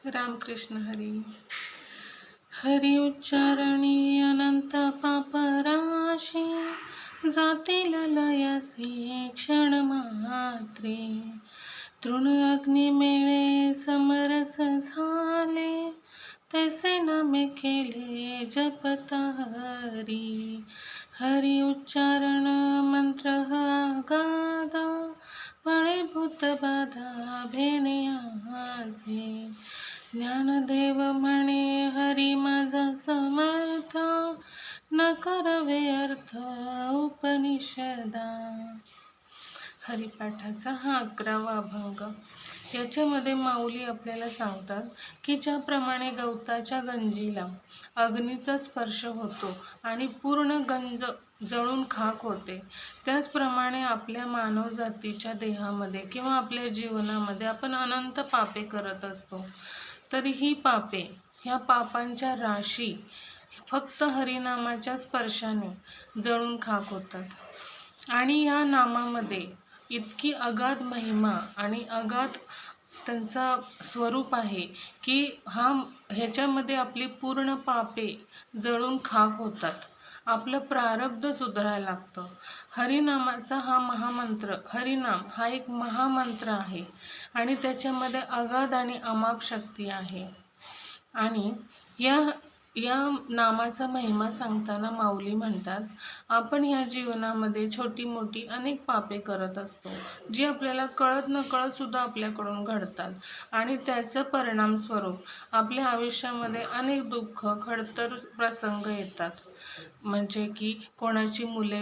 रामकृष्ण हरी. हरी उच्चारणी अनंत पापराशी, जातील लयसी क्षण मात्रे. तृण अग्नी मेळे समरस झाले, तैसे नामे केले जपता हरी. हरी उच्चारण मंत्र अगाध, फळे भूत बाधा भेणे आजे. ज्ञानदेव म्हणे हरी माझा समर्थ, न करवे अर्थ उपनिषदा. हरिपाठाचा हा 11वा अभंग. याच्यामध्ये माऊली आपल्याला सांगतात की ज्याप्रमाणे गवताच्या गंजीला अग्नीचा स्पर्श होतो आणि पूर्ण गंज जळून खाक होते, त्याचप्रमाणे आपल्या मानव जातीच्या देहामध्ये किंवा आपल्या जीवनामध्ये आपण अनंत पापे करत असतो. तरी ही पापे, ह्या पापांच्या राशी फक्त हरिनामाच्या स्पर्शाने जळून खाक होतात. आणि या नामामध्ये इतकी अगाध महिमा आणि अगाध त्यांचा स्वरूप आहे की ह्याच्यामध्ये आपली पूर्ण पापे जळून खाक होतात. आपलं प्रारब्ध सुधारायला लागतं. हरिनामाचा हा महामंत्र, हरिनाम हा एक महामंत्र आहे आणि त्याच्यामध्ये अगाध आणि अमाप शक्ती आहे. आणि या नामाचा महिमा सांगताना माऊली म्हणतात, आपण ह्या जीवनामध्ये छोटी मोठी अनेक पापे करत असतो, जी आपल्याला कळत न कळत सुद्धा आपल्याकडून घडतात आणि त्याचं परिणाम स्वरूप आपल्या आयुष्यामध्ये अनेक दुःख खडतर प्रसंग येतात. म्हणजे की कोणाची मुले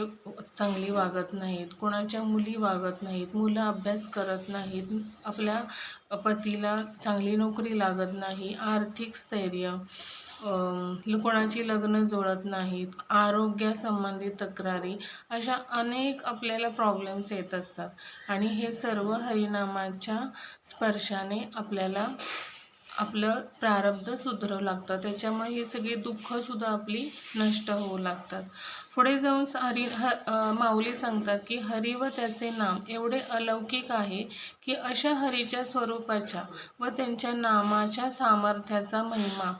चांगली वागत नाहीत, कोणाच्या मुली वागत नाहीत, मुलं अभ्यास करत नाहीत, आपल्या पतीला चांगली नोकरी लागत नाही, आर्थिक स्थैर्य, कोणाची लग्न जुळत नाहीत, आरोग्यासंबंधी तक्रारी, अशा अनेक आपल्याला प्रॉब्लेम्स येत असतात. आणि हे सर्व हरिनामाच्या स्पर्शाने आपल्याला आपलं प्रारब्ध सुधरवू लागतं. त्याच्यामुळे ही सगळी दुःखसुद्धा आपली नष्ट होऊ लागतात. पुढे जाऊन माऊली सांगतात की हरी व त्याचे नाम एवढे अलौकिक आहे की अशा हरीच्या स्वरूपाच्या व त्यांच्या नामाच्या सामर्थ्याचा महिमा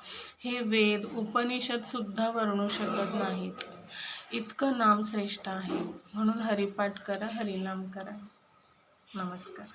हे वेद उपनिषदसुद्धा वर्णू शकत नाहीत. इतकं नाम श्रेष्ठ आहे. म्हणून हरिपाठ करा, हरिनाम करा. नमस्कार.